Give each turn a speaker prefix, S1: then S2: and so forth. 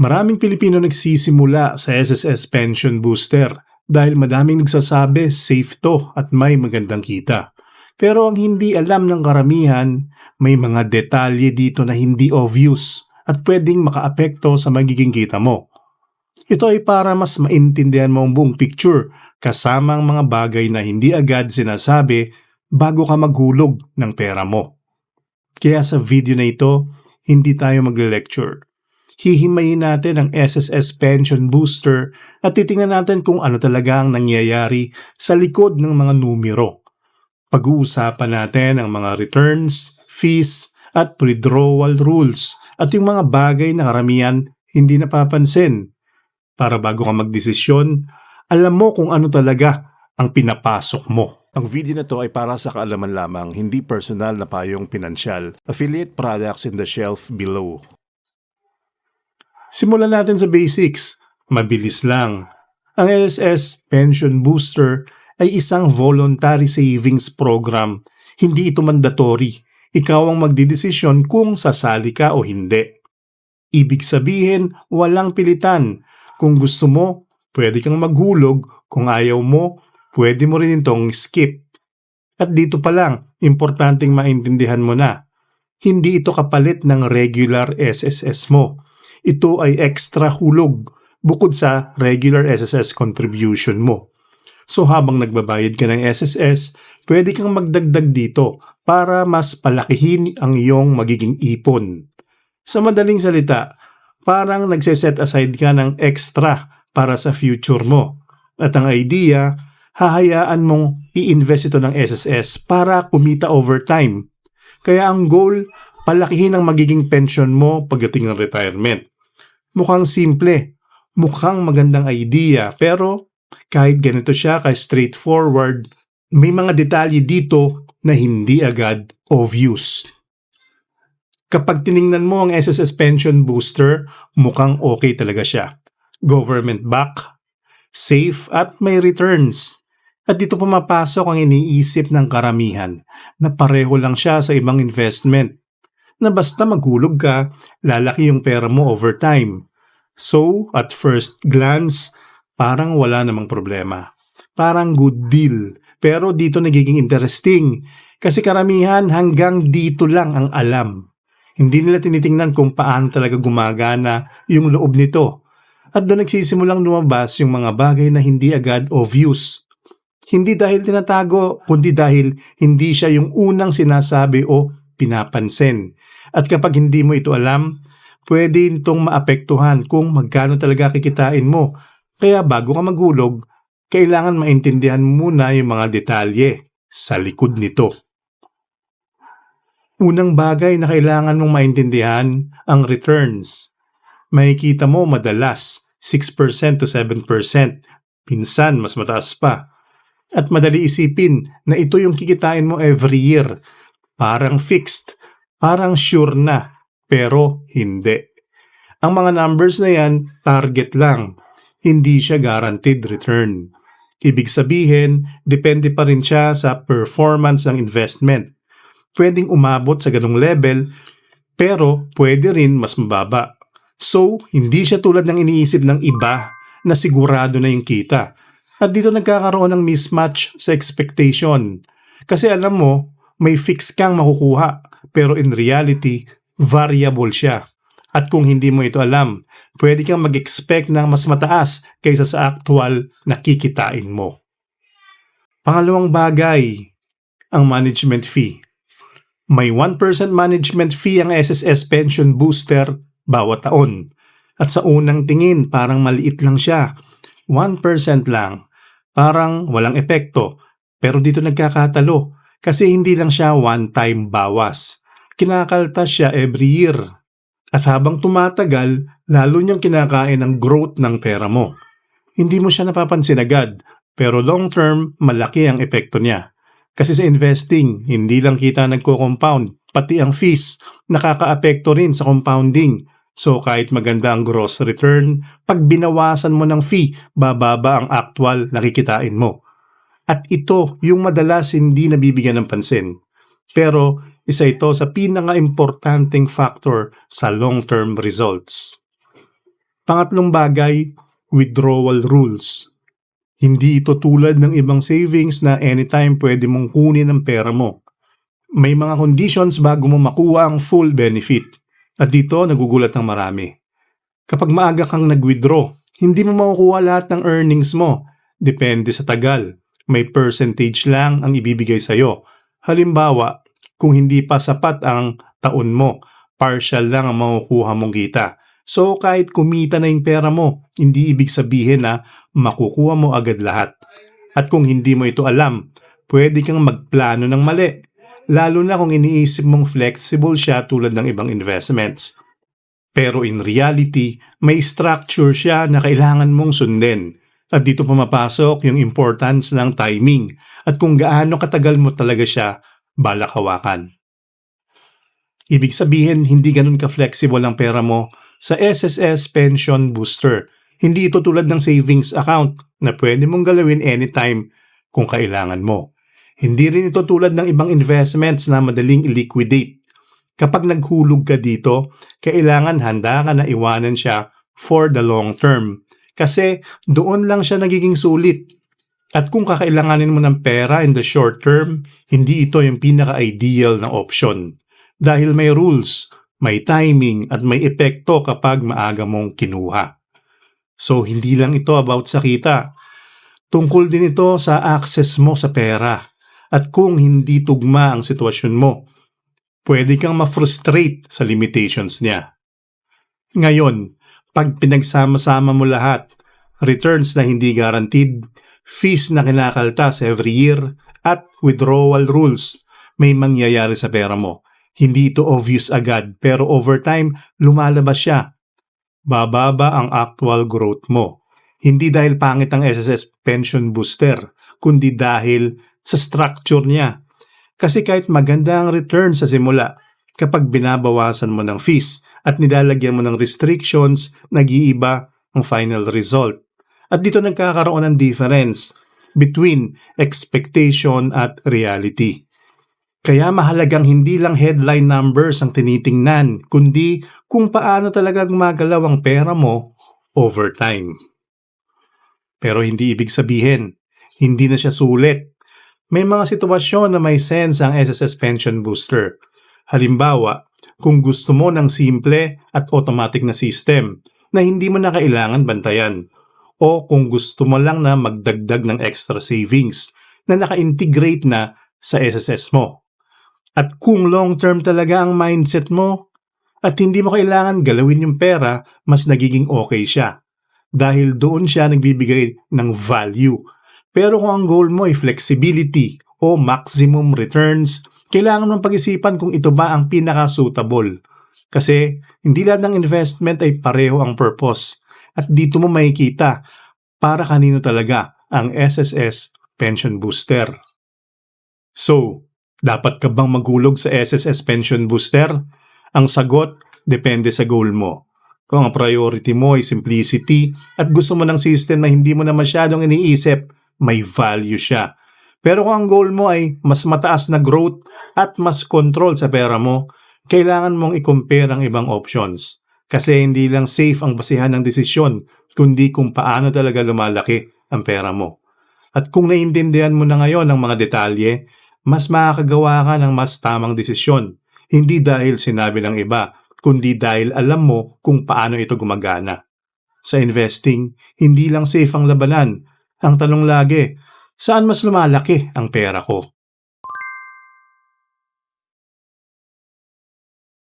S1: Maraming Pilipino nagsisimula sa SSS Pension Booster dahil madaming nagsasabi safe to at may magandang kita. Pero ang hindi alam ng karamihan, may mga detalye dito na hindi obvious at pwedeng makaapekto sa magiging kita mo. Ito ay para mas maintindihan mo ang buong picture kasama ang mga bagay na hindi agad sinasabi bago ka maghulog ng pera mo. Kaya sa video na ito, hindi tayo mag-lecture. Hihimayin natin ang SSS Pension Booster at titingnan natin kung ano talaga ang nangyayari sa likod ng mga numero. Pag-uusapan natin ang mga returns, fees, at withdrawal rules at yung mga bagay na karamihan hindi napapansin. Para bago ka magdesisyon, alam mo kung ano talaga ang pinapasok mo.
S2: Ang video na to ay para sa kaalaman lamang, hindi personal na payong pinansyal. Affiliate products in the shelf below.
S1: Simulan natin sa basics. Mabilis lang. Ang SSS Pension Booster ay isang voluntary savings program. Hindi ito mandatory. Ikaw ang magdidesisyon kung sasali ka o hindi. Ibig sabihin, walang pilitan. Kung gusto mo, pwede kang maghulog. Kung ayaw mo, pwede mo rin itong skip. At dito pa lang, importanteng maintindihan mo na. Hindi ito kapalit ng regular SSS mo. Ito ay extra hulog bukod sa regular SSS contribution mo. So habang nagbabayad ka ng SSS, pwede kang magdagdag dito para mas palakihin ang iyong magiging ipon. Sa madaling salita, parang nagse-set aside ka ng extra para sa future mo. At ang idea, hahayaan mong i-invest ito ng SSS para kumita over time. Kaya ang goal, palakihin ang magiging pension mo pagdating ng retirement. Mukhang simple, mukhang magandang idea, pero kahit ganito siya ka-straightforward, may mga detalye dito na hindi agad obvious. Kapag tiningnan mo ang SSS Pension Booster, mukhang okay talaga siya. Government back, safe at may returns. At dito pumapasok ang iniisip ng karamihan na pareho lang siya sa ibang investment. Na basta maghulog ka, lalaki yung pera mo over time. So, at first glance, parang wala namang problema. Parang good deal. Pero dito nagiging interesting kasi karamihan hanggang dito lang ang alam. Hindi nila tinitingnan kung paano talaga gumagana yung loob nito. At doon nagsisimulang lumabas yung mga bagay na hindi agad obvious. Hindi dahil tinatago, kundi dahil hindi siya yung unang sinasabi o pinapansin. At kapag hindi mo ito alam, pwede itong maapektuhan kung magkano talaga kikitain mo. Kaya bago ka maghulog, kailangan maintindihan muna yung mga detalye sa likod nito. Unang bagay na kailangan mong maintindihan, ang returns. Makikita mo madalas 6% to 7%, minsan mas mataas pa. At madali isipin na ito yung kikitain mo every year. Parang fixed, parang sure na, pero hindi. Ang mga numbers na yan, target lang. Hindi siya guaranteed return. Ibig sabihin, depende pa rin siya sa performance ng investment. Pwedeng umabot sa ganung level, pero pwede rin mas mababa. So, hindi siya tulad ng iniisip ng iba na sigurado na yung kita. At dito nagkakaroon ng mismatch sa expectation. Kasi alam mo, may fix kang makukuha, pero in reality, variable siya. At kung hindi mo ito alam, pwede kang mag-expect ng mas mataas kaysa sa actual na kikitain mo. Pangalawang bagay, ang management fee. May 1% management fee ang SSS Pension Booster bawat taon. At sa unang tingin, parang maliit lang siya. 1% lang. Parang walang epekto. Pero dito nagkakatalo kasi hindi lang siya one-time bawas. Kinakaltas siya every year. At habang tumatagal, lalo niyang kinakain ang growth ng pera mo. Hindi mo siya napapansin agad, pero long-term, malaki ang epekto niya. Kasi sa investing, hindi lang kita nagko-compound, pati ang fees, nakakaapekto rin sa compounding. So kahit maganda ang gross return, pag binawasan mo ng fee, bababa ang actual na kikitain mo. At ito yung madalas hindi nabibigyan ng pansin. Pero isa ito sa pinaka-importanting factor sa long-term results. Pangatlong bagay, withdrawal rules. Hindi ito tulad ng ibang savings na anytime pwede mong kunin ang pera mo. May mga conditions bago mo makuha ang full benefit. At dito nagugulat ng marami. Kapag maaga kang nag-withdraw, hindi mo makukuha lahat ng earnings mo. Depende sa tagal. May percentage lang ang ibibigay sa'yo. Halimbawa, kung hindi pa sapat ang taon mo, partial lang ang makukuha mong kita. So kahit kumita na yung pera mo, hindi ibig sabihin na makukuha mo agad lahat. At kung hindi mo ito alam, pwede kang magplano ng mali. Lalo na kung iniisip mong flexible siya tulad ng ibang investments. Pero in reality, may structure siya na kailangan mong sundin. At dito pumapasok yung importance ng timing at kung gaano katagal mo talaga siya balak hawakan. Ibig sabihin, hindi ganun ka-flexible ang pera mo sa SSS Pension Booster. Hindi ito tulad ng savings account na pwede mong galawin anytime kung kailangan mo. Hindi rin ito tulad ng ibang investments na madaling i-liquidate. Kapag naghulog ka dito, kailangan handa ka na iwanan siya for the long term. Kasi doon lang siya nagiging sulit. At kung kakailanganin mo ng pera in the short term, hindi ito yung pinaka-ideal na option. Dahil may rules, may timing at may epekto kapag maaga mong kinuha. So hindi lang ito about sa kita. Tungkol din ito sa access mo sa pera. At kung hindi tugma ang sitwasyon mo, pwede kang ma-frustrate sa limitations niya. Ngayon, pag pinagsama-sama mo lahat, returns na hindi guaranteed, fees na kinakaltas every year, at withdrawal rules, may mangyayari sa pera mo. Hindi ito obvious agad pero over time, lumalabas siya. Bababa ang actual growth mo. Hindi dahil pangit ang SSS Pension Booster, kundi dahil sa structure niya. Kasi kahit maganda ang return sa simula, kapag binabawasan mo ng fees at nilalagyan mo ng restrictions, nag-iiba ang final result. At dito nagkakaroon ng difference between expectation at reality. Kaya mahalagang hindi lang headline numbers ang tinitingnan, kundi kung paano talaga gumagalaw ang pera mo over time. Pero hindi ibig sabihin, hindi na siya sulit. May mga sitwasyon na may sense ang SSS Pension Booster. Halimbawa, kung gusto mo ng simple at automatic na system na hindi mo na kailangan bantayan. O kung gusto mo lang na magdagdag ng extra savings na naka-integrate na sa SSS mo. At kung long-term talaga ang mindset mo at hindi mo kailangan galawin yung pera, mas nagiging okay siya. Dahil doon siya nagbibigay ng value. Pero kung ang goal mo ay flexibility o maximum returns, kailangan mong pag-isipan kung ito ba ang pinaka-suitable. Kasi hindi lahat ng investment ay pareho ang purpose. At dito mo makikita para kanino talaga ang SSS Pension Booster. So, dapat ka bang maghulog sa SSS Pension Booster? Ang sagot, depende sa goal mo. Kung ang priority mo ay simplicity at gusto mo ng system na hindi mo na masyadong iniisip, may value siya. Pero kung ang goal mo ay mas mataas na growth at mas control sa pera mo, kailangan mong i-compare ang ibang options. Kasi hindi lang safe ang basihan ng desisyon, kundi kung paano talaga lumalaki ang pera mo. At kung naiintindihan mo na ngayon ang mga detalye, mas makakagawa ka ng mas tamang desisyon. Hindi dahil sinabi ng iba, kundi dahil alam mo kung paano ito gumagana. Sa investing, hindi lang safe ang labanan. Ang tanong lagi, saan mas lumalaki ang pera ko?